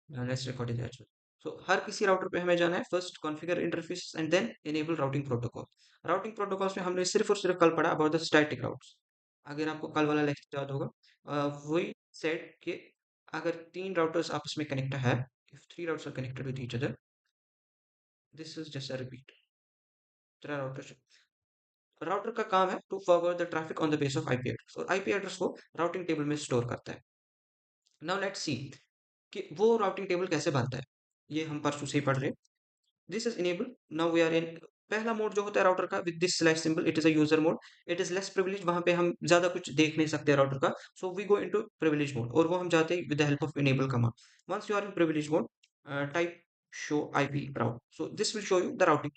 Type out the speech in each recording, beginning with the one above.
Let's record it that. So हर किसी router पे हमें जाना है, first configure interface and then enable routing protocol. Routing protocols में हमने सिर्फ और सिर्फ कल पढ़ा अबाउट द स्टैटिक राउट्स। अगर आपको कल वाला लेक्चर याद होगा, वही सेट कि अगर तीन राउटर्स आपस में कनेक्ट है, if three routers are connected with each other, this is just a repeat. तेरा राउटर का काम है to forward the traffic on the base of IP address, और आईपी एड्रेस को राउटिंग टेबल में स्टोर करता है। नाउ लेट्स सी कि वो राउटिंग टेबल कैसे बनता है। ये हम परसों से ही पढ़ रहे हैं। This is enable. Now we are in पहला मोड जो होता है राउटर का, with this slash symbol, it is a user mode. It is less privilege, वहां पे हम ज्यादा कुछ देख नहीं सकते राउटर का। So we go into privilege mode, और वो हम जाते हैं with the help of enable command. Once you are in privilege mode, type show IP route, so this will show you the routing.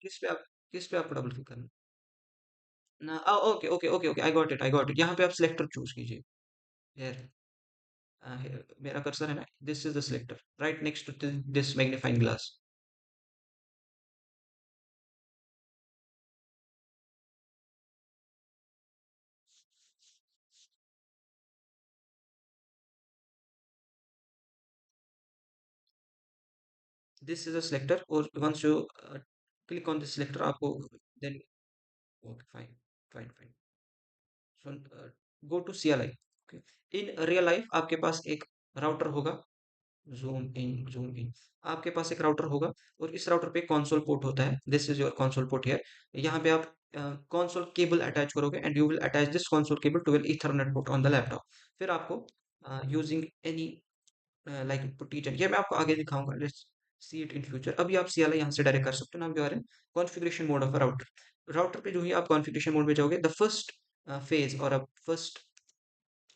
किस पे आप किस पे आपको डबल क्लिक करना ना? Okay okay okay okay, I got it. यहाँ पे आप सिलेक्टर चूज कीजिए। Here, here, मेरा कर्सर है ना, this is the selector right next to this magnifying glass. This is a selector, और once you click on this selector, आपको then okay fine fine fine. So go to CLI। Okay, in real life आपके पास एक router होगा। Zoom in. आपके पास एक router होगा, और इस राउटर पे कंसोल पोर्ट होता है। This is your console port here. यहाँ पे आप कंसोल केबल अटैच करोगे, and you will attach this console cable to an ethernet port on the laptop. फिर आपको यूजिंग एनी लाइक टीचर, ये मैं आपको आगे दिखाऊंगा। Let's see it in future. अभी आप CLI यहाँ से डायरेक्ट कर सकते हो ना। You are in configuration mode of a router. Router पे जो ही आप कॉन्फ़िगरेशन मोड में जाओगे, द फर्स्ट फेज और first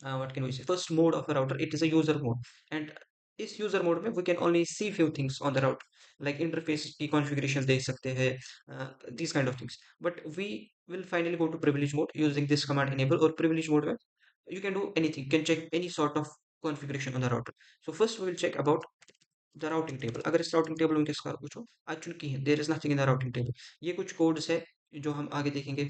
what can we say, first mode of a router, it is a user mode. And इस यूजर मोड में we can only see few things on the router, like interface की configuration देख सकते हैं, these kind of things. But we will finally go to privilege mode using this command enable, और privilege mode में you can do anything, you can check any sort of configuration on the router. So first we will check about the routing table। अगर इस routing table में किसका पूछो, actually की है, there is nothing in the routing table। ये कुछ codes है जो हम आगे देखेंगे।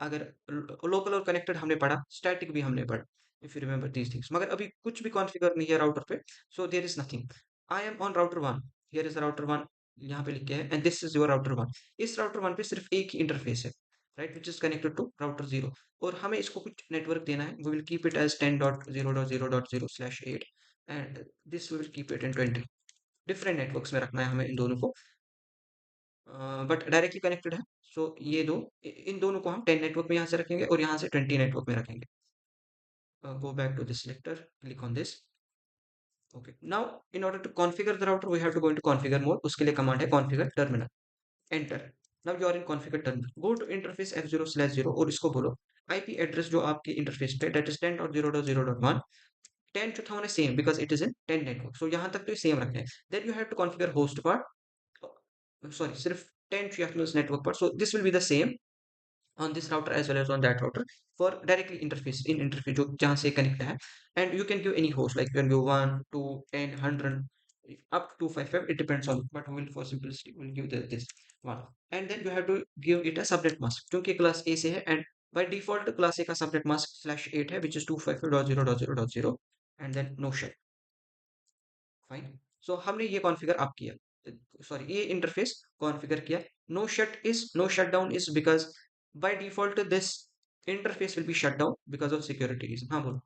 अगर लोकल और कनेक्टेड हमने पढ़ा, स्टैटिक भी हमने पढ़ा, if you remember these things, मगर अभी कुछ भी कॉन्फ़िगर नहीं है राउटर पे। So there is nothing. I am on router one. Here is router one, यहाँ पे लिखे है, and this is your router one. इस राउटर वन पे सिर्फ एक ही इंटरफेस है, right, which is connected to router zero. और हमें इसको कुछ नेटवर्क देना है। We will keep it as 10.0.0.0/8, and this we will keep it in 20। Different networks में रखना है हमें इन दोनों को, बट डायरेक्टली कनेक्टेड है। सो ये दो, इन दोनों को हम 10 नेटवर्क में यहाँ से रखेंगे, और यहाँ से 20 नेटवर्क में रखेंगे। Go back to the selector, click on this। Okay, now in order to configure the router, we have to go into configure mode। उसके लिए कमांड है configure terminal, enter। now you are in configure terminal, go to interface f0/0, और इसको बोलो IP address जो आपके interface पे, that is 10.0.0.1। 10 जो था उन्हें same, because it is in 10 network, so यहाँ तक तो सेम रखना है। then you have to configure host part, sorry, सिर्फ 10 चाहिए अपने उस network पर, so this will be the same on this router as well as on that router for directly interface, in interface जो जहाँ से connect है। and you can give any host, like you can give 1 2 10 100 up to 255, it depends on, but we will for simplicity will give this one। and then you have to give it a subnet mask, क्योंकि class A से है, and by default class A का subnet mask /8 है, which is 255.0.0.0, and then no shell। Fine. So हमने ये configure आप किया, sorry ये इंटरफेस कॉन्फ़िगर किया। No shut down is because by default this interface will be shut down because of security reason. हाँ बोलो।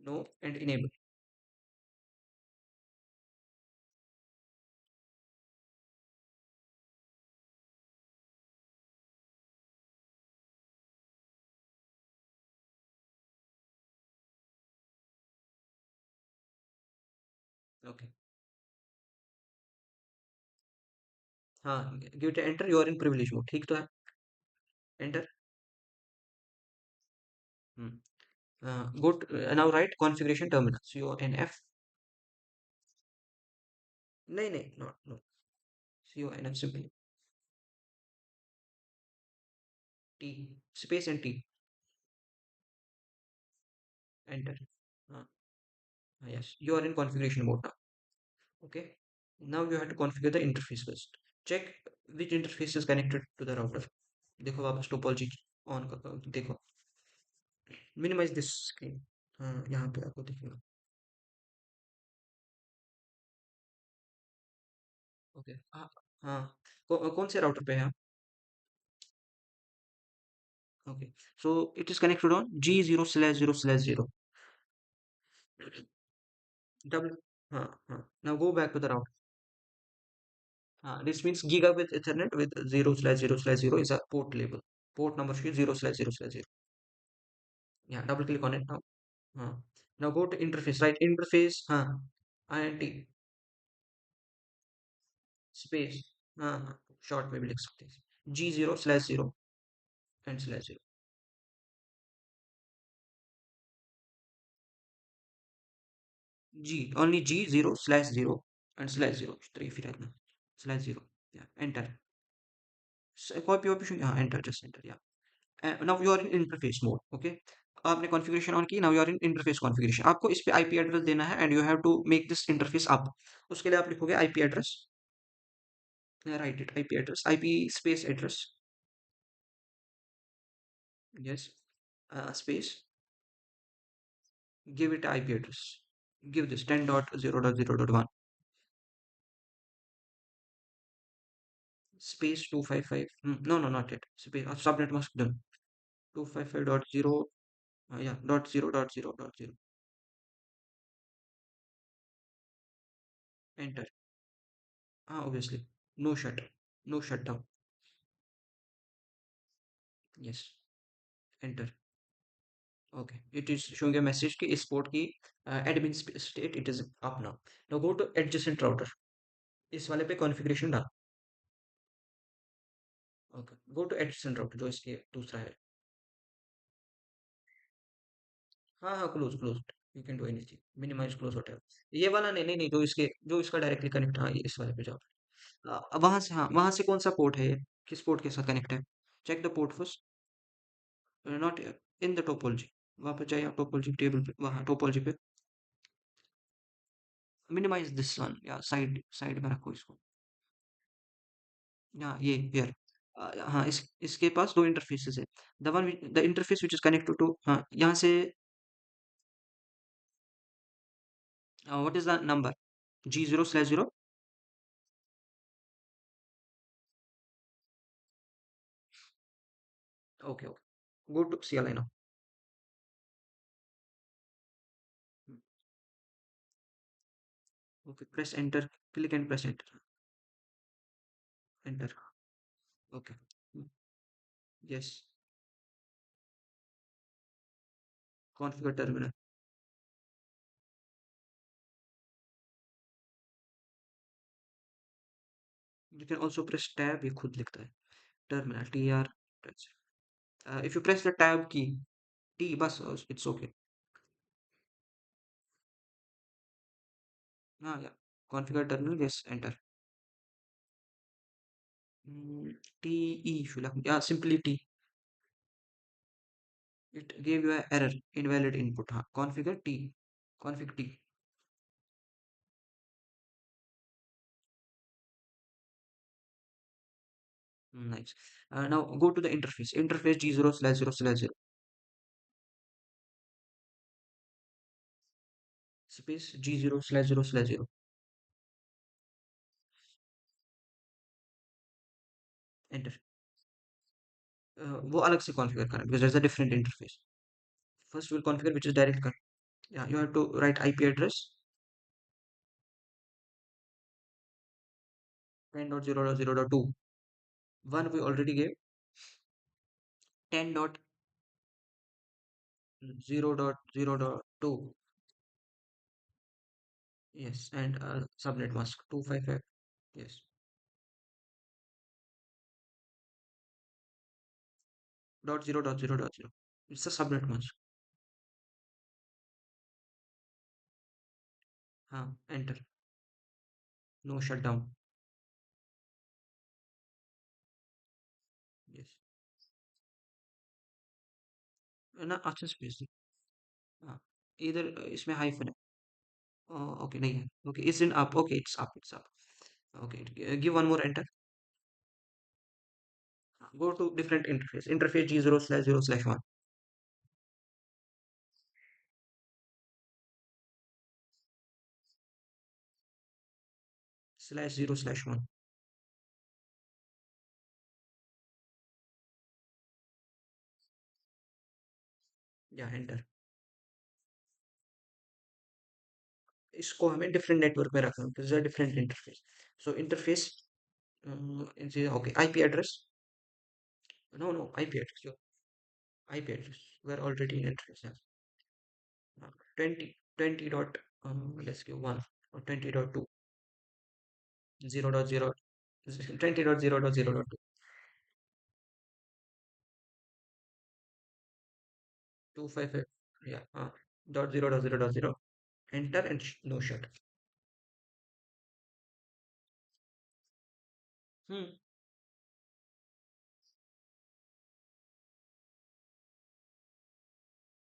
No and enable. Okay, हाँ, give it enter, you are in privilege mode, ठीक तो है। Enter. Go now right configuration terminal, CONF। नहीं नहीं, not no, CONF simply, T, space and T, enter. uh, yes, you are in configuration mode now. Okay, now you have to configure the interface first. Check which interface is connected to the router. देखो वापस topology on कर देखो, minimise this screen. हाँ, यहाँ पे आपको दिखेगा। Okay, हाँ हाँ, कौन से राउटर पे है आप? Okay, so it is connected on G0/0/0 double. हाँ हाँ, now go back to the router. हाँ, this means gigabit ethernet with 0/0/0 is a port label. Port number should be 0/0/0. Yeah, double click on it now. Now go to interface, right? Interface, INT space, short में भी लिख सकते हैं, G0/0 and /0. Only G0/0 and /0. Three फिर रहना /0. Yeah, enter. Copy option, enter, just enter. Yeah. Now you are in interface mode. Okay, आपने configuration on की, now you are in interface configuration. आपको इस पे IP address देना है and you have to make this interface up. उसके लिए आप लिखोगे IP address, write it, IP address, IP space address, yes, space, give it IP address, give this 10.0.0.1 space 255, no, no, not yet, space, subnet mask done, 255.0, yeah, dot 0.0.0, enter. Obviously, no shut, no shutdown, yes, enter. Okay, it is showing a message कि इस port की admin state it is up now. Now go to adjacent router. इस वाले पे configuration डाल। Okay, go to adjacent router जो इसके दूसरा है। हाँ हाँ, close, you can do anything, minimize close whatever। ये वाला नहीं नहीं नहीं, जो इसका डायरेक्टली कनेक्ट, हाँ, ये इस वाले पे जाओ। वहां से, हाँ, वहां से कौन सा पोर्ट है ये? किस पोर्ट के साथ कनेक्ट है? Check the port first, not in the topology. वहां पे जाइए टोपोलॉजी टेबल पे, वहां टोपोलॉजी पे मिनिमाइज दिस वन, या साइड साइड में रखो इसको। हाँ, ये हियर, हाँ, इस इसके पास दो इंटरफेसेस है। The interface which is connected to, हाँ, यहाँ से what is the number? G0/0। Okay okay, go to CLI now. Okay, press enter, click and press enter, enter. Okay, yes, configure terminal. You can also press tab, ये खुद लिखता है terminal, TR। If you press the tab key, T बस, it's okay. हाँ, या configure terminal, yes, enter. TE should have, yeah, simply T. It gave you a error, invalid input. हाँ, configure T, config T. Nice. Now go to the interface. Interface G0/0/0 space G0/0/0 enter. वो अलग से configure करना, because there's a different interface. First we'll configure which is direct connect. Yeah, you have to write IP address 10.0.0.2. One we already gave, 10.0.0.2. Yes, and subnet mask 255. Yes, .0.0.0. It's a subnet mask. हाँ, enter. No shutdown. Yes. ना, अच्छा space दी। हाँ, इधर इसमें hyphen है। Okay नहीं है। Okay it's in up. Okay it's up. Okay give one more enter. Go to different interface G0/0/1 /0/1। या एंटर। इसको हमें डिफरेंट नेटवर्क में रखना है, different interface. So interface okay IP address. No IP address. IP address. We're already in address. Yeah. 20 dot let's give one or 20.2 0.0 20.0.0.2 255 yeah dot 0.0.0 enter and no shut. Hmm.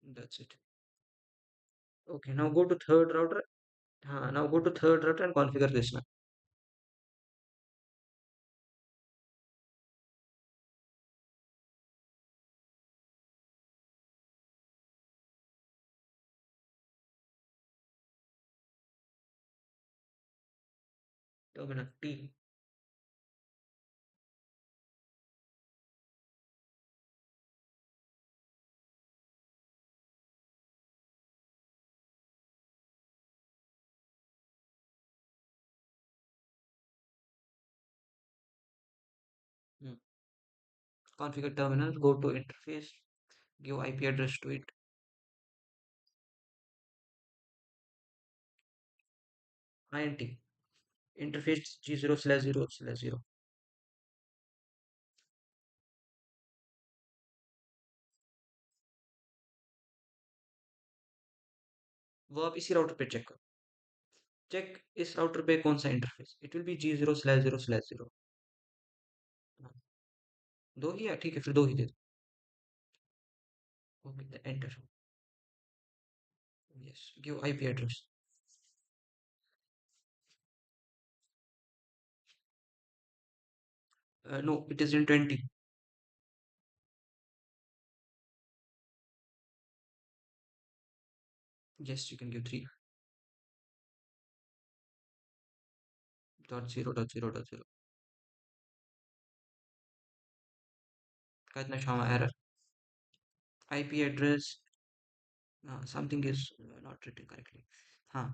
That's it. Okay, now go to third router. Now go to third router and configure this one. Terminal T. Hmm. Configure terminal, go to interface, give IP address to it. INT interface G0/0/0 वो आप इसी router पे check करो। Check इस router पे कौन सा interface, it will be G0/0/0। दो ही है, ठीक है फिर दो ही दे दो। Okay enter. Yes give IP address. No it is in 20। Yes you can give 3.0.0.0 का इतना क्षमा error. IP address something is not written correctly. हाँ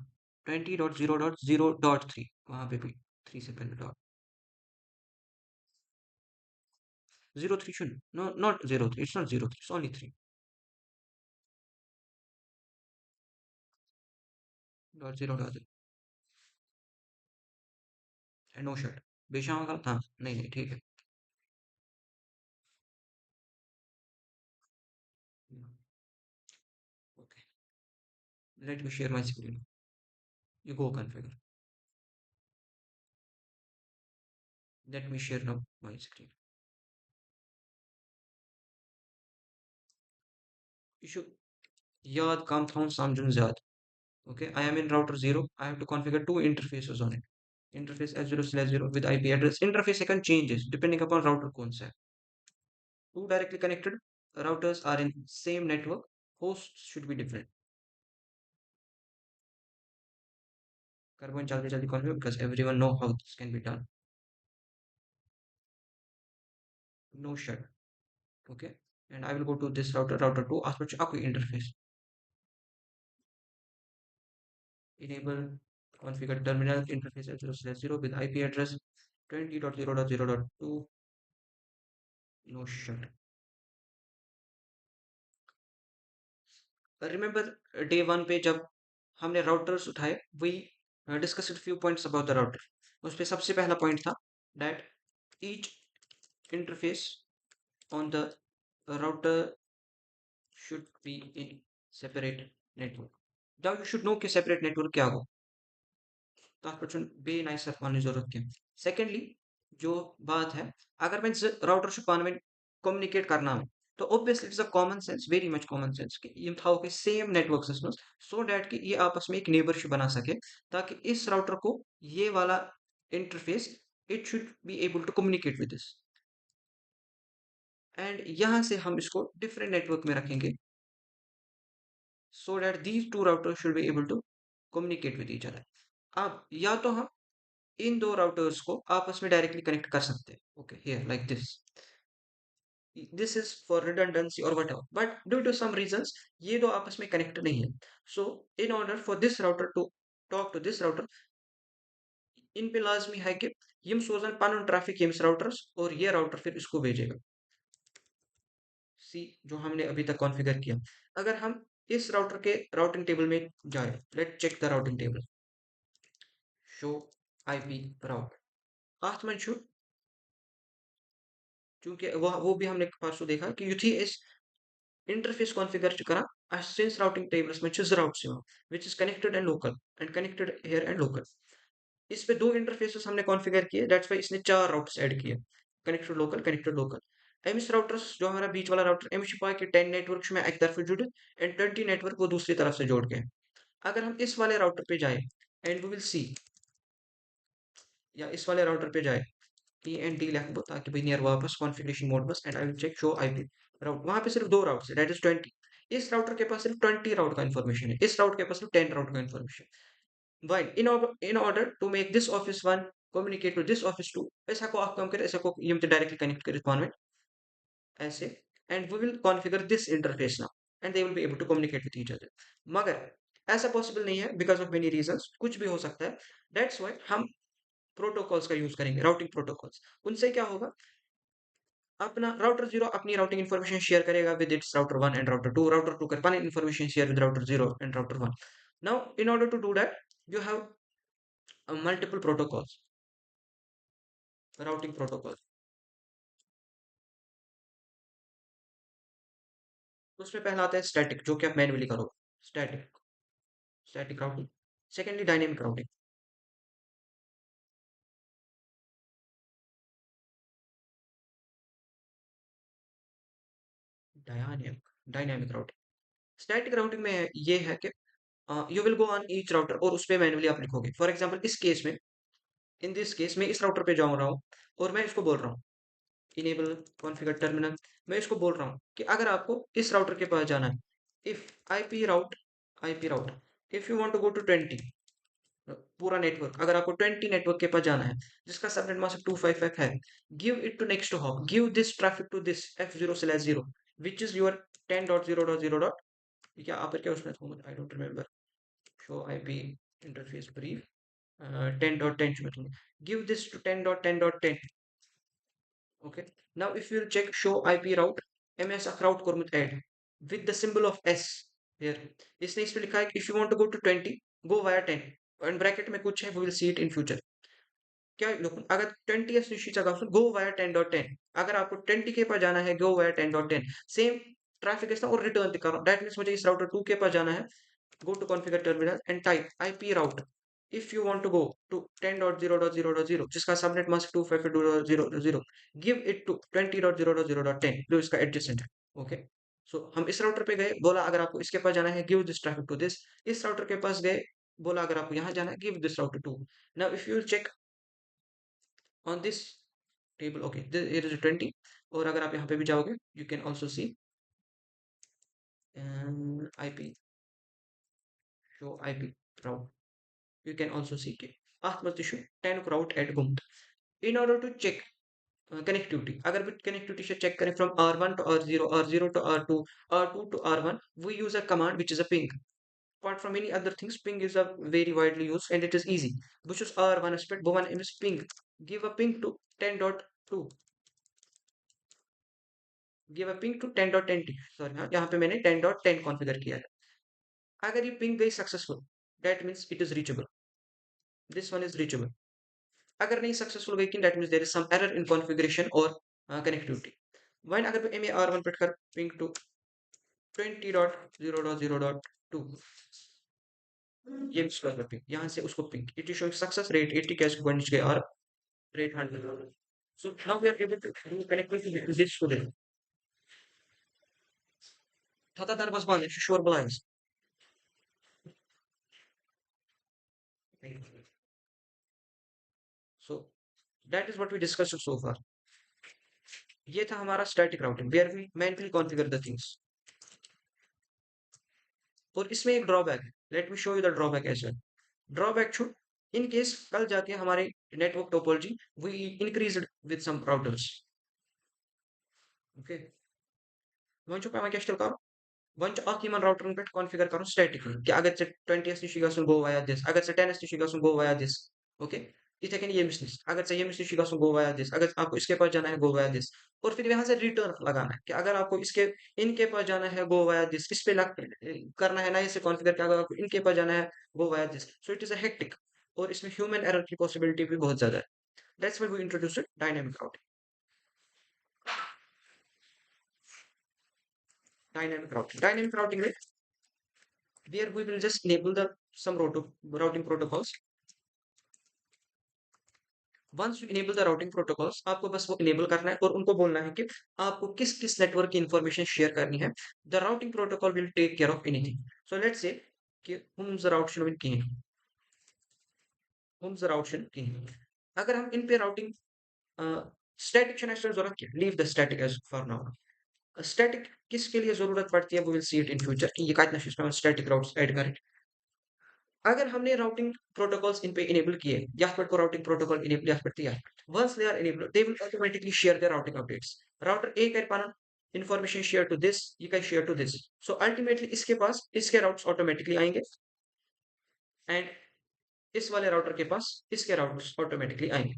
20.0.0.3 वहाँ पे भी 3 से पहले dot 03 should no not 03 it's not 03 it's only 3 dot 0.0 no shut बेशक का था नहीं नहीं ठीक है। Okay let me share my screen. You go configure. Let me share now my screen. You should याद काम था समझूं ज़्यादा. Okay, I am in router 0. I have to configure two interfaces on it. Interface S0/0 with IP address. Interface second changes depending upon router कौन सा है. Two directly connected routers are in same network. Hosts should be different. Carbon जल्दी configure because everyone know how this can be done. No shut. Okay, and I will go to this router 2. आपको interface. Enable configure terminal interface S0/0 with IP address 20.0.0.2 no shut. Remember day 1 पे जब हमने routers उठाए we discussed few points about the router. उस पे सबसे पहला point था that each interface on the router should be in separate network. Now you should know कि separate network क्या हो. तक पर्सन बे नाइसर पाने जरूरत है। सेकेंडली जो बात है अगर मैं राउटर से पान में कम्युनिकेट करना है तो obviously it's a common sense, very much common sense कि यम थाओ के same network system so that कि ये आपस में एक नेबरशिप बना सके, ताकि इस राउटर को ये वाला interface it should be able to communicate with this, and यहां से हम इसको डिफरेंट नेटवर्क में रखेंगे so that these two routers should be able to communicate with each other. अब या तो हम इन दो राउटर्स को आपस में डायरेक्टली कनेक्ट कर सकते हैं, okay here like this is for redundancy और whatever, but due to some reasons ये दो आपस में कनेक्ट नहीं है, so in order for this router to talk to this router, इन पे लाजमी है कि यम सोजन पन ट्रैफिक यम्स राउटर्स और ये राउटर फिर इसको भेजेगा, सी जो हमने अभी तक कॉन्फ़िगर किया। अगर हम इस राउटर के राउटिंग टेबल में जाए, let check the routing table, show IP route अथ मन चूंकि वो भी हमने परसों देखा कि युथी इस इंटरफेस कॉन्फ़िगर करा सिंस राउटिंग टेबल्स में छ routes which is connected and local and connected here and local, इस पे दो इंटरफेसेस हमने कॉन्फ़िगर किए, दैट्स व्हाई इसने चार राउट्स ऐड किए, कनेक्टेड लोकल एमएस राउटर्स जो हमारा बीच वाला राउटर एमएस पाए कि 10 नेटवर्क्स में एक तरफ जुड़े एंड 20 नेटवर्क वो दूसरी तरफ से जोड़ के। अगर हम इस वाले राउटर पे जाए एंड वी विल सी, या इस वाले राउटर पे जाए टी एंड डी लिख दो ताकि भाई नियर वापस कॉन्फ़िगरेशन मोड बस and I will check show IP route, वहां पे सिर्फ दो राउट्स है दैट इज 20, इस राउटर के पास सिर्फ 20 राउट का इन्फॉर्मेशन है, इस राउट के पास सिर्फ 10 राउट का information. Fine. In order to make this office one communicate to this office two, ऐसा को आप काम करें, ऐसा को ये डायरेक्टली कनेक्ट करें पान में ऐसे, and we will configure this interface now and they will be able to communicate with each other, मगर ऐसा पॉसिबल नहीं है बिकॉज ऑफ मेनी रीजंस, कुछ भी हो सकता है, दैट्स व्हाई हम प्रोटोकॉल्स का यूज करेंगे, राउटिंग प्रोटोकॉल्स। उनसे क्या होगा, अपना राउटर जीरो अपनी राउटिंग इन्फॉर्मेशन शेयर करेगा with its router one and router two कर पानी information share with router zero and router one. Now in order to do that you have multiple protocols, routing protocol, उसमें पहला आता है static जो कि आप मैन्युअली करो, static static routing, secondly dynamic routing, dynamic dynamic routing. Static routing में ये है कि you will go on each router और उस पे मैन्युअली आप लिखोगे, फॉर एग्जांपल इस केस में, इन दिस केस में इस राउटर पे जाऊँ रहा हूँ और मैं इसको बोल रहा हूँ इनेबल कॉन्फ़िगर टर्मिनल, मैं इसको बोल रहा हूँ कि अगर आपको इस राउटर के पास जाना है, if IP route if you want to go to 20, पूरा नेटवर्क अगर आपको 20 नेटवर्क के पास जाना है जिसका सबनेट मास्क 255 है, give it to next hop, give this traffic to this f0/0 which is your 10.0.0 क्या आप क्या उसमें था, I don't remember, show IP interface brief 10.10 में give this to 10.10.10, okay. Now if you check show ip route, ms route कोरमुत add with the symbol of s here, इसने इस पे लिखा है if you want to go to 20 go via 10 and bracket में कुछ है we will see it in future, क्या लोग अगर 20 एस निश्चित जगह गो वाया 10.10, अगर आपको 20 के पास जाना है गो वाया 10.10 सेम ट्रैफिक है और रिटर्न दिखा रहा हूं, दैट मींस मुझे इस राउटर 2 के पास जाना है, go to configure terminal and type ip route if you want to go to 10.0.0.0 जिसका subnet mask 255.0.0 give it to 20.0.0.10 जो इसका एडजेसेंट है, ओके। सो हम इस राउटर पे गए, बोला अगर आपको इसके पास जाना है give this traffic to this, इस राउटर के पास गए, बोला अगर आपको यहाँ जाना है give this router to. Now if you check on this table, okay, here is 20, और अगर आप यहाँ पे भी जाओगे you can also see ip show ip route, you can also see कि आत्मत issue 10 route at गुम्त in order to check connectivity, अगर भी connectivity से check करें from R1 to R0, R0 to R2, R2 to R1, we use a command which is a ping. Apart from many other things, ping is a very widely used and it is easy, which is R1 aspect, one is ping, give a ping to 10.2, give a ping to 10.10, sorry हाँ यहाँ पे मैंने 10.10 configure किया है, अगर ये ping गई successful that means it is reachable, this one is reachable, अगर नहीं सक्सेसफुल गई कि that means there is some error in configuration और कनेक्टिविटी। वन अगर मैं MAR1 पे कर पिंग टू 20.0.0.2, ये स्क्वायर पिंग यहाँ से उसको ping, it is showing success rate 80 cash points के और rate 100, so now we are able to do connectivity with this student, Tata darbas band, şu şor blinds. So that is what we discussed so far. ये था हमारा static routing where we manually configure the things. और इसमें एक drawback है. Let me show you the drawback as well. Drawback should in case कल जाके हमारे network topology we increased with some routers. Okay. Vanshu पे मैं क्या स्टिल करूँ? Once Achiman router pet configure करो statically कि अगर से 20 STC का go via this अगर से 10 STC का go via this ओके इथे कहीं ये मिसलिस अगर से ये STC का go via this अगर आपको इसके पास जाना है go via this और फिर यहाँ से रिटर्न लगाना है कि अगर आपको इसके इनके पास जाना है go via this इस पे लग करना है ना इसे कॉन्फ़िगर कि अगर आपको इनके पास जाना है go via this so it is a hectic और इसमें ह्यूमन एरर की पॉसिबिलिटी भी बहुत ज्यादा है that's why we introduced dynamic routing dynamic routing में where we will just enable the some routing protocols once you enable the routing protocols आपको बस वो इनेबल करना है और उनको बोलना है कि आपको किस किस नेटवर्क की इंफॉर्मेशन शेयर करनी है the routing protocol will take care of anything so let's say कि होम्स द राउटिंग विल की होम्स द राउटिंग की अगर हम इन पे राउटिंग स्टैटिक कनेक्शन जरूरत क्या leave the static as for now static किसके लिए जरूरत पड़ती है we will see it in future कि ये कितना सिस्टम स्टैटिक राउट्स ऐड करें अगर हमने राउटिंग प्रोटोकॉल्स इन पे इनेबल किए यासपेट को राउटिंग प्रोटोकॉल इनेबल यासपेट दिया once they are enabled they will automatically share their routing updates router A कर पाना information share to this ये का share to this so ultimately इसके पास इसके routes automatically आएंगे and इस वाले router के पास इसके routes automatically आएंगे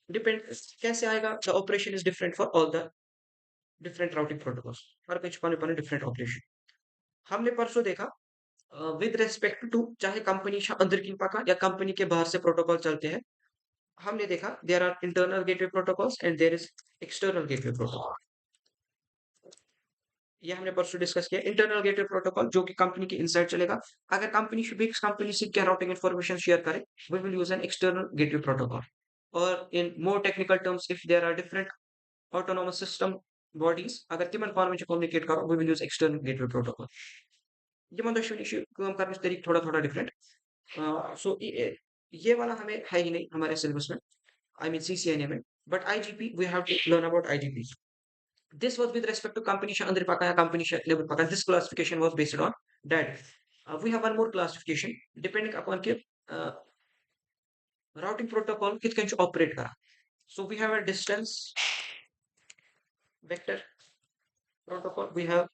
डिपेंड कैसे आएगा the operation is different for all the different routing protocols हर कुछ पाने पाने different operation हमने परसों देखा विद रेस्पेक्ट टू चाहे कंपनी अंदर की पाका या कंपनी के बाहर से प्रोटोकॉल चलते हैं हमने देखा there are internal gateway protocols and there is external gateway protocol ये हमने परसों डिस्कस किया इंटरनल गेटवे प्रोटोकॉल जो कि कंपनी के इनसाइड चलेगा अगर कंपनी से क्या राउटिंग इन्फॉर्मेशन शेयर करे we will use an external gateway protocol और in more technical terms if there are different autonomous system bodies अगर तिमन फॉर्मेट कम्युनिकेट करो we will use external gateway protocol ये मतलब काम करने तरीके थोड़ा थोड़ा डिफरेंट सो ये वाला हमें है ही नहीं हमारे सिलेबस में I mean CCNA में but IGP we have to learn about IGP this was with respect to company under paka company level paka this classification was based on that we have one more classification depending upon के routing protocol कित कंच operate करा so we have a distance vector protocol we have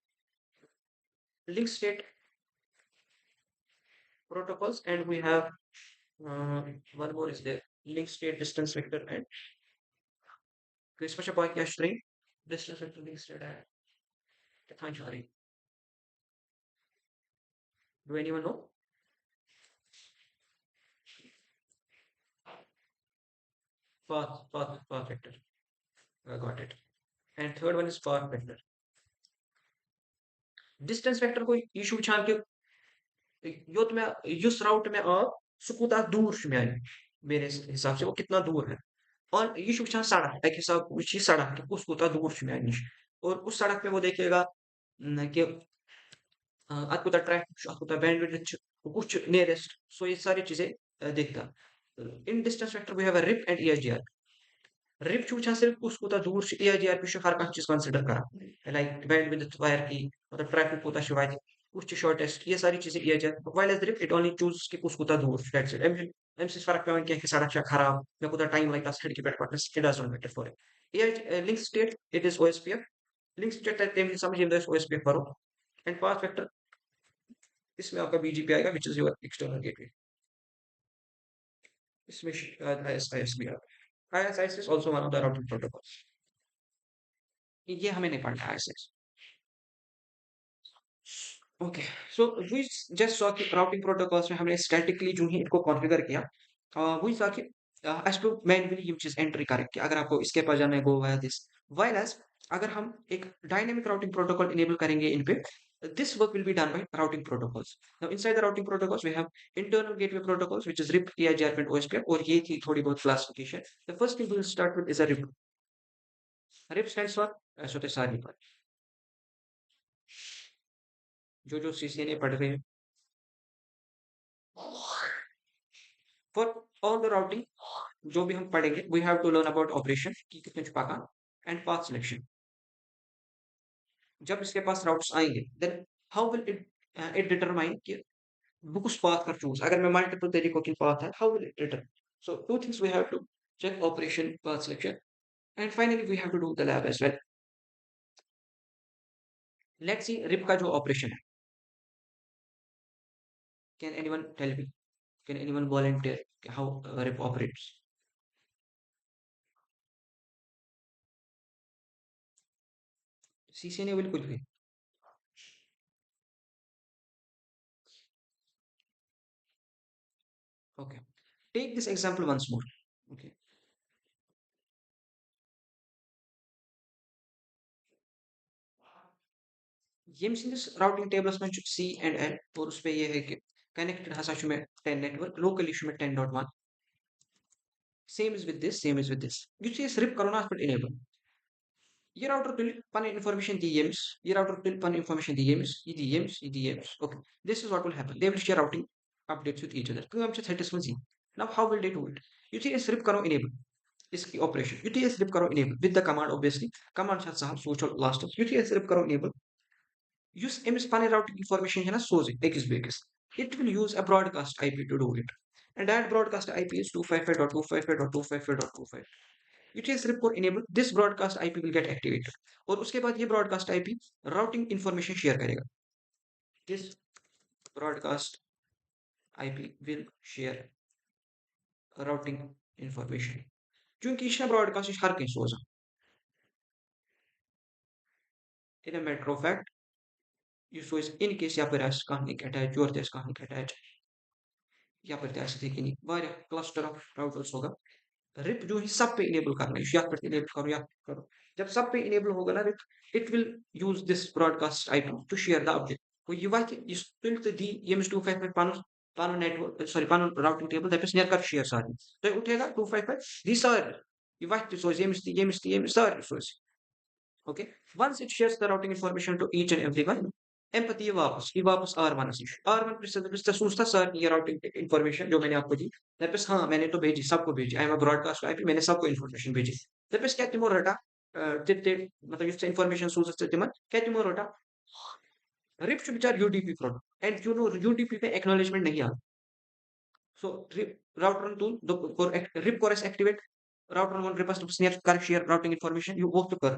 link state protocols and we have one more is there link state distance vector and Christmas point string distance vector link state and do anyone know path vector I got it and third one is path vector distance vector को issue छान के योत में use राउट में सु कूता दूर छ मे मेरे हिसाब से वो कितना दूर है और ये शिक्षण सड़क एक हिसाब उसी सड़क के उस कूता दूर छ मे निश और उस सड़क पे वो देखेगा कि आपको ट्रैफिक आपको बैंडविड्थ कुछ नियरेस्ट सो ये सारी चीजें देखता in distance vector we have a RIP and ESDR RIP छू छा सिर्फ उस कोता दूर से ईआईजीआर पे हर कह चीज कंसीडर करा लाइक बैंडविड्थ वायर की मतलब ट्रैफिक कोता शिवाय कुछ शॉर्टेस्ट ये सारी चीजें EIGR while as RIP it only choose कि उस कोता दूर दैट्स इट एमसी फर्क पे कि सड़क छा खराब या कोता टाइम लाइक सड़क की बैठ पड़ने it does not matter for it AI link state it is OSPF link state type समझ इन दिस ओएसपीएफ करो एंड पाथ वेक्टर इसमें आपका बीजीपी आएगा which is your external gateway इसमें आईएसआईएस भी आता है ISIS is also one of the routing protocols ये हमें नहीं पढ़ना है ISIS okay so we just saw कि राउटिंग प्रोटोकॉल्स में हमने स्टैटिकली जो है इनको कॉन्फ़िगर किया वही सॉ कि एज टू मैन्युअली ये चीज एंट्री करें कि अगर आपको इसके पास जाना है गो वाया दिस व्हाइल एज अगर हम एक डायनामिक राउटिंग प्रोटोकॉल इनेबल करेंगे इन पे this work will be done by routing protocols now inside the routing protocols we have internal gateway protocols which is RIP EIGRP and OSPF और ये थी थोड़ी बहुत classification the first thing we'll start with is a RIP RIP stands for ऐसा तो सारी पर जो सीसीएनए पढ़ रहे हैं, फॉर ऑल द राउटिंग जो भी हम पढ़ेंगे we have to learn about operation की कितने छुपाना एंड पाथ सिलेक्शन। जब इसके पास राउट्स आएंगे then how will it it determine कि वो कुछ पाथ कर चूज, अगर मैं मल्टीपल तरीकों की पाथ है how will it determine. So two things we have to check operation path selection and finally we have to do the lab as well. Let's see RIP का जो operation है, can anyone tell me, can anyone volunteer how RIP operates? CCNA बिल्कुल भी। Okay, take this example once more. Okay, Young's in this routing tables में C and L और उस पे ये है कि connected हसा में 10 network local issue में 10.1 same is with this you see RIP करो ना फिर enable ये राउटर तुल पन information दी yms ये राउटर तुल पन information दी yms ये दी yms okay this is what will happen they will share routing updates with each other तो हम 30 में now how will they do it you see RIP करो enable इसकी ऑपरेशन UTS RIP करो enable with the command obviously command साथ साथ switch और last UTS RIP करो enable use एमएस पाने routing information है ना सोजे x बेकिस it will use a broadcast IP to do it and that broadcast IP is 255.255.255.25 UTS RIP को enable this broadcast IP will get activated और उसके बाद ये broadcast IP routing information share करेगा this broadcast IP will share routing information क्योंकि इसने broadcast हर कहीं सोजा in a matter of fact you so is in case यहाँ पर ऐसा कहानी attach और this कहानी attach यहाँ पर ऐसे देखिए वारिया cluster of routers होगा रिप जो है सब पे इनेबल करना है या पर इनेबल करो या करो जब सब पे इनेबल होगा ना RIP it will use this broadcast IP to share the update को ये वाच इस तुलते दी एमएस 255 पानो पानो नेटवर्क सॉरी पानो routing table that is near कर शेयर सारी तो उठेगा 255 दी सर ये वाच तो MS sir okay once it shares the routing information to each and everyone empathy ये वापस R1 से R1 पे सोचता सर ये routing information जो मैंने आपको दी वापस हाँ मैंने तो भेजी सबको भेजी I am a broadcast IP मैंने सबको इन्फॉर्मेशन भेजी वापस क्या तिमो रटा तिते मतलब इससे इन्फॉर्मेशन सोर्स से तिमन क्या तिमो रटा रिप टू विचार UDP product and you know UDP पे एक्नॉलेजमेंट नहीं आता so router tool the for rip chorus activate router one request to near correct share routing information you work to कर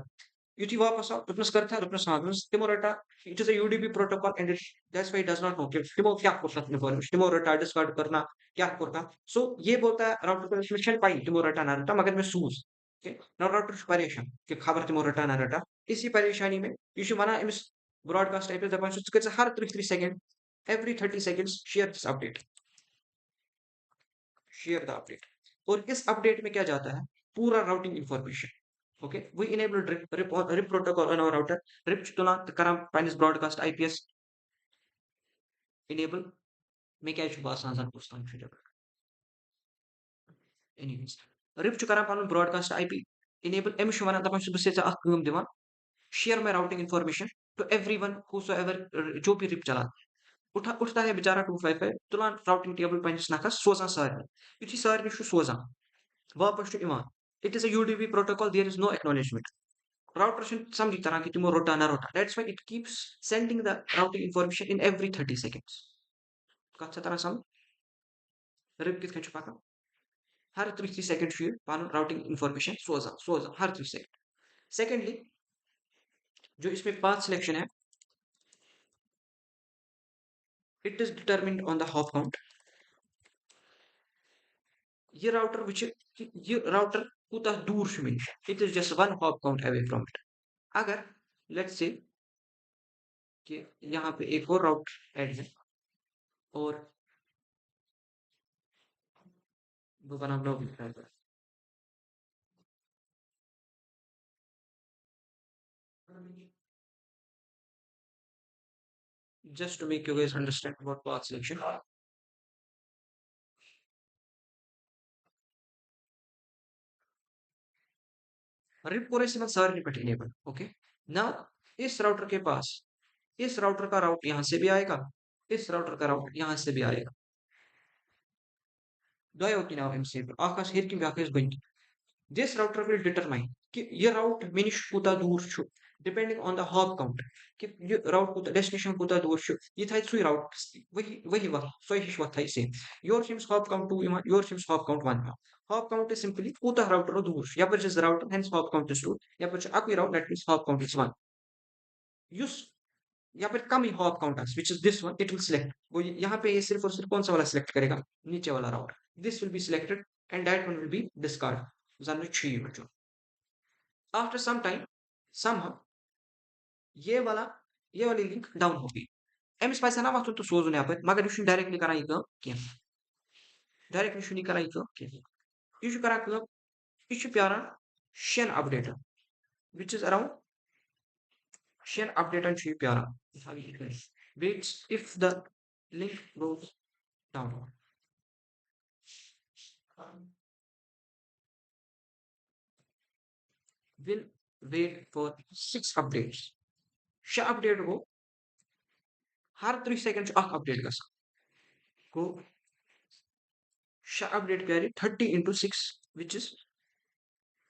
UT वापस आओ रिप्लेस करता है replace हाँ रिप्लेस टिमोरेटा it is a UDP protocol and it that's why does not know कि टिमो क्या करता है इन्फॉर्मेशन टिमोरेटा डिस्कार्ड करना क्या करता सो ये बोलता है राउटर को रिफ्लेक्शन पाई टिमोरेटा नारटा मगर मैं सूज ओके नाउ राउटर परेशान कि खबर टिमोरेटा नारटा इसी परेशानी में इशू माना इस ब्रॉडकास्ट टाइप of the हर 3 second every 30 seconds share this update share the update और इस अपडेट में क्या जाता है पूरा routing information okay we enable RIP protocol on our router RIP तुला करम पनिस ब्रॉडकास्ट आईपीएस इनेबल मैं क्या छु बासान सन पुस्तान छु जब एनीवेज रिप छु करम पन ब्रॉडकास्ट आईपी इनेबल एम छु वना दपन छु बसे अख काम दिवन share my routing information to everyone whosoever जो भी रिप चला उठता है बेचारा 255 तुलान राउटिंग टेबल पनिस नखस सोजा सारे युथि सारे छु सोजा वापस to Iman. It is a UDP protocol. There is no acknowledgement. Router should some तरह की तुम रोटा ना रोटा. That's why it keeps sending the routing information in every 30 seconds. कच्चा तरह सम रिप कित खंच पाका. हर 3 seconds फिर पानो routing information सोजा हर 3 seconds. Secondly, जो इसमें path selection है, it is determined on the hop count. ये router which ये router कुता दूर शुमिन. It is just one hop count away from it. अगर let's say कि यहाँ पे एक और राउट ऐड है और वो बना ब्लॉग लिखा है just to make you guys understand about path selection. RIP कोरेसिमल सर्वर पे इनेबल ओके नाउ इस राउटर के पास इस राउटर का राउट यहाँ से भी आएगा, इस राउटर का राउट यहाँ से भी आएगा। दो की नाव MCP आकाश हेर की व्याख्या बन this router will determine कि ये route minish कोता दूर छु depending on the hop count कि ये route कोता destination कोता दूर छु ये था सुई route वही वही वह सोई हिश वह था इसे your sims hop count 2 your sims hop count 1 hop count is simply कोता router दूर या पर जिस router hence hop count is 2 या पर akui route that means hop count is 1 use या फिर कम ही hop count which is this one it will select वो यहाँ पे ये सिर्फ और सिर्फ कौन सा वाला सिलेक्ट करेगा नीचे वाला राउट this will be selected and that one will be discard जान लो 6 बच्चों after some time somehow ये वाला ये वाली लिंक डाउन होगी एम स्पाइस ना वक्त तो सोच ने आप मगर यू डायरेक्टली कराई क्या डायरेक्टली यू नहीं कराई क्या यू करा यू प्यारा Shane update which is around Shane update and you प्यारा waits if the link goes down will wait for 6 updates 6 update को हर 3 seconds अपडेट कर को update carry 30 into 6 which is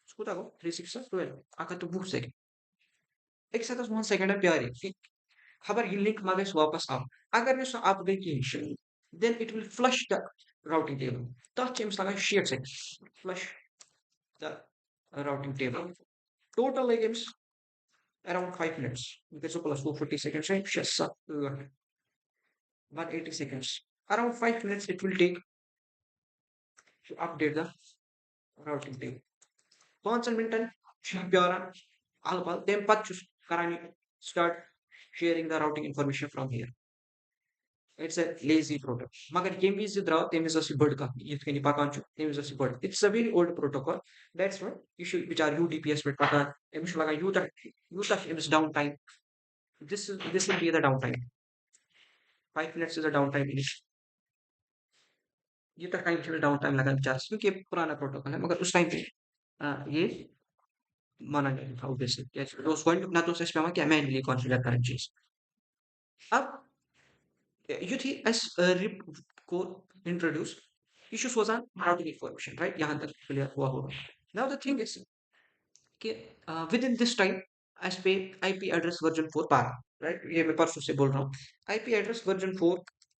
escuta go 3 6 12 acá तो 2 second एक साथ 1 second है प्यारे कि खबर ये लिंक मांगे वापस आओ अगर ये आप गई की then it will flush the routing table तब चेम्स लगा शेयर से flush the routing table total games around 5 minutes because plus 240 seconds right just 180 seconds around 5 minutes it will take to update the routing table 5 minutes प्यारा alpha then patch karani start sharing the routing information from here it's a lazy protocol magar game is draw them is a bird ka if any pakan them is a bird it's a very old protocol that's why you should which are UDPS with pakan em should laga you that is downtime this will be the downtime 5 minutes is a downtime ये तक time से down time लगा बेचारा क्योंकि ये पुराना protocol है मगर उस टाइम पे ये माना गया था ऑब्वियसली तो उस पॉइंट ना तो सच में क्या मैन्युअली कॉन्फ़िगर करना चीज अब युथी एस रिप को introduce issues was on routing information right यहाँ तक क्लियर हुआ होगा नाउ द थिंग इज कि with in this time S पे आईपी एड्रेस वर्जन 4 पार राइट ये मैं परसों से बोल रहा हूँ आईपी एड्रेस वर्जन 4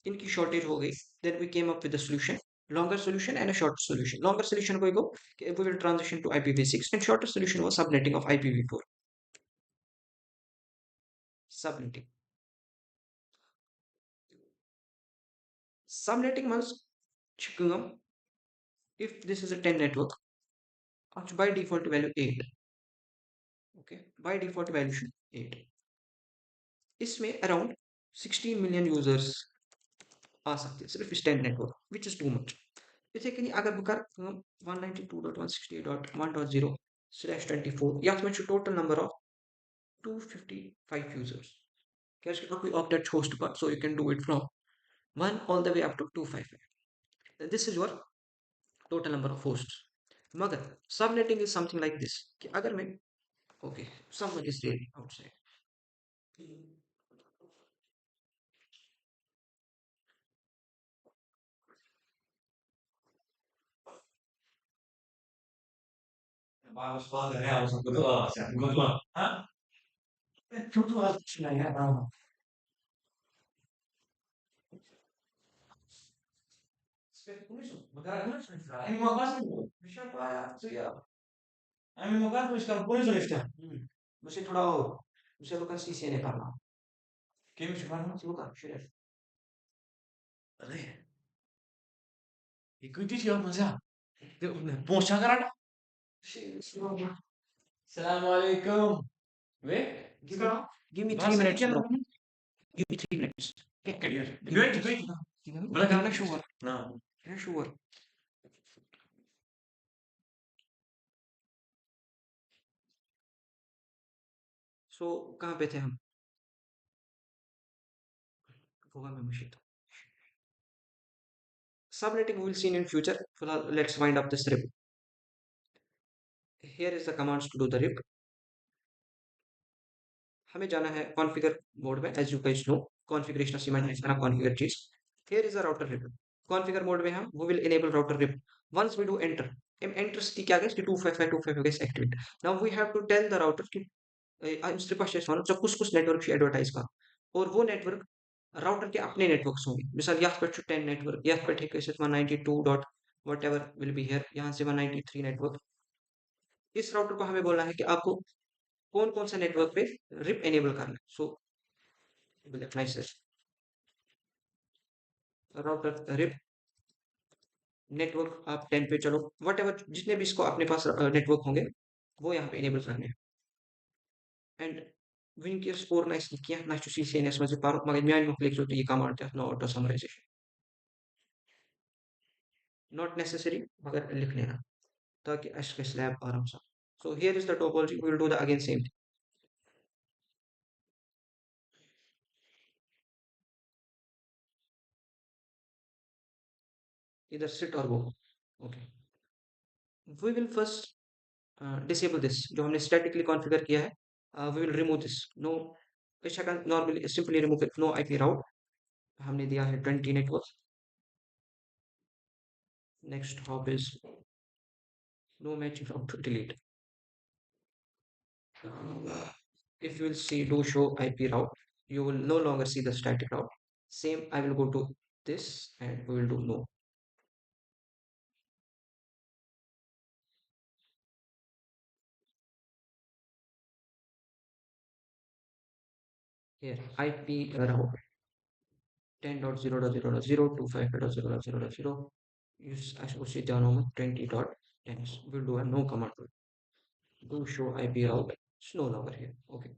इनकी शॉर्टेज हो गई then we came up with a solution longer solution and a shorter solution longer solution को go we will transition to IPv6 and shorter solution was subnetting of IPv4 subnetting subnetting means if this is a 10 network by default value 8 okay by default value 8 इसमें around 16 million users आ सकते हैं सिर्फ इस 10 network which is too much इसे कहीं अगर Booker 192.168.1.0/24 या में total number of 255 users क्या कोई ऑप्टेड होस्ट पर so you can do it from 1 all the way up to 255 this is your total number of hosts मगर subnetting is something like this कि अगर मैं okay someone is really outside Vamos fazer real, só que eu tô lá, certo? Hã? É tudo lá, né? Em uma base, deixa eu falar, I'm in Morgan, mas cara, põe o lifta. Você थोड़ा और você लोग का CC ने करना केम शिफान से लोग share अरे ये कोई चीज और मजा पहुंचा कराना Salam alaikum. Wait, give me 3 minutes, bro. Give me 3 minutes. Okay. Wait. But I'm not sure. No. I'm sure. So कहाँ पे थे हम? होगा मैं मुश्किल. Subnetting we will see in future. फिलहाल let's wind up this rip. Here is the commands to do the rip. हमें जाना है कॉन्फ़िगर मोड में, as you guys know configuration of cement is configure चीज़। Here is a router RIP. Configure mode में हम we will enable router rip. Once we do enter, enter की क्या guys कि 255 guys activate. Now we have to tell the router कि इस request చేస్తున్నాను so कुछ कुछ नेटवर्क की एडवर्टाइज का और वो नेटवर्क राउटर के अपने नेटवर्क्स होंगे मिसाल यहाँ पर 10 नेटवर्क यहाँ पर ठीक है 192 dot what ever will be here यहाँ से 193 नेटवर्क इस राउटर को हमें बोलना है कि आपको कौन कौन सा नेटवर्क पे रिप एनेबल करना है so nice router RIP network आप 10 पे चलो वट एवर जितने भी इसको अपने पास नेटवर्क होंगे वो यहाँ पे एनेबल करने हैं and Windows organize kienet naħċu CCNS ma ziparok ma għedmi għajnu klik tutti jikamar taħt no auto summarization. Not necessary, मगर लिख लेना ताकि अच्छे स्लैब आराम से. So here is the topology. We will do the again same thing. Either sit or go. Okay. We will first disable this. जो हमने statically configure किया है. We will remove this. No. इस normally simply remove it. No IP route. हमने दिया है 20 networks. Next hop is no matching route to delete. If you will see do show IP route, you will no longer see the static route. Same, I will go to this and we will do no. Here, IP route 10.0.0.025.0.0.0. Use associate down 20.10. We'll do a no command. Do show IP route. It's no longer here. Okay.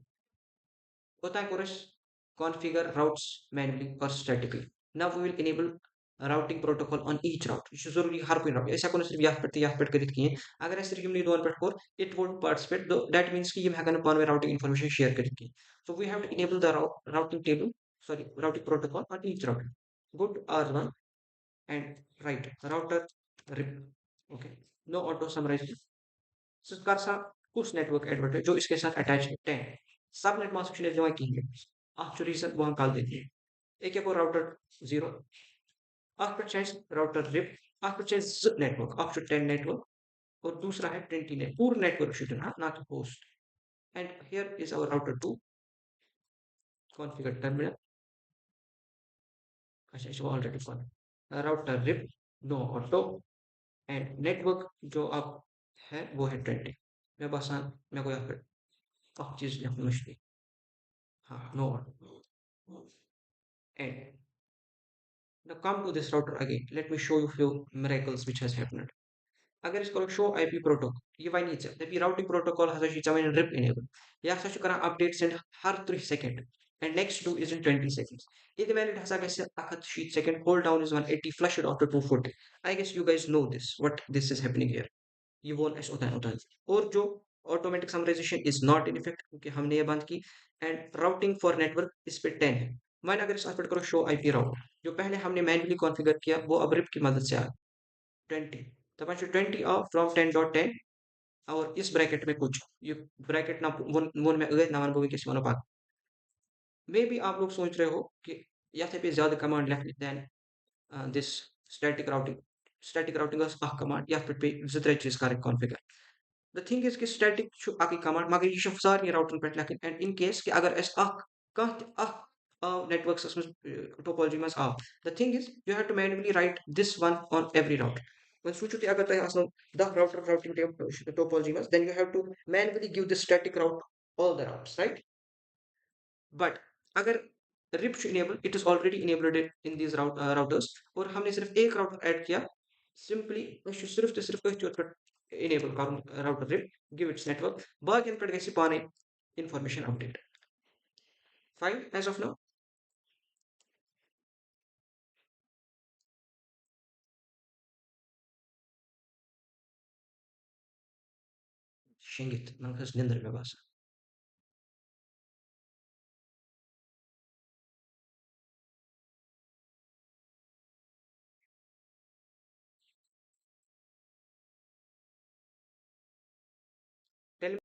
होता है coarse configure routes manually or statically. Now we will enable a routing protocol on each route. ये जरूरी हर कोई route ऐसा कोई सिर्फ यहाँ पे करित किए अगर ऐसे रिकमनी दोन पर core it would participate though that means कि ये मैं कहना पान में routing information share करित की. So we have to enable the routing table sorry routing protocol on each route. Go to R1 and write router rip. Okay. No auto summarization. सरकार सा उस नेटवर्क एडवर्टर जो इसके साथ अटैच है 10 सब नेट मास्क ने जो की है आप रीजन वहां काल देती है एक है वो राउटर 0 आपका चेंज राउटर रिप आपका चेंज नेटवर्क आप 10 नेटवर्क और दूसरा है 20 नेट पूरा नेटवर्क शुड ना तो host and here is our router 2 configure terminal अच्छा इसे ऑलरेडी कॉन router RIP no auto and network जो आप है वो है 20 मैं बस मैं को यहाँ पर चीज लिखना मुश्किल हाँ no and now come to this router again. Let me show you few miracles which has happened. अगर इसको show IP protocol ये वही नीचे the routing protocol has a Chyavan rip enable या हसा करा update send her 3 second and next do is in 20 seconds ये मैंने हसा कैसे अखत sheet second hold down is 180 flush it after 240 I guess you guys know this what this is happening here ये वो ऐसा होता है और जो automatic summarization is not in effect क्योंकि हमने ये बंद की एंड राउटिंग फॉर नेटवर्क इस पे 10 है मैंने अगर इस पर करो शो आईपी राउट जो पहले हमने मैन्युअली कॉन्फ़िगर किया वो अब रिप की मदद से आ 20 तो 20 ऑफ फ्रॉम 10.10 और इस ब्रैकेट में कुछ ये ब्रैकेट ना वन में अगर ना वन किसी वन पाक मे भी आप लोग सोच रहे हो कि या पे ज्यादा कमांड लिख then this static routing static routing अख कमांड या पे zı त्रे चीज कर कॉन्फ़िगर the thing is कि static چھُ اکٕے command مگر یہِ چھُ سارنٕے راوٹرن پٮ۪ٹھ لیکھٕنۍ and in case کہ اگر اَسہِ کانٛہہ تہِ اکھ آو networks منٛز topology منٛز آو the thing is you have to manually write this one on every router وۄنۍ سوٗنٛچِو تُہۍ اگر تۄہہِ آسنو 10 router routing topology منٛز then you have to manually give the static route all the routes right but अगर RIP چھُ enable it is already enabled in these routers और हमने सिर्फ एक router add किया simply أسۍ چھُ صرف تہٕ صرف أتھۍ یوت پٮ۪ٹھ enable करun router rip give its network باقین پٮ۪ٹھ گژھِ پانے information update fine as of now شنگِتھ man kھٔژ نِندٕر مےٚ باسان tell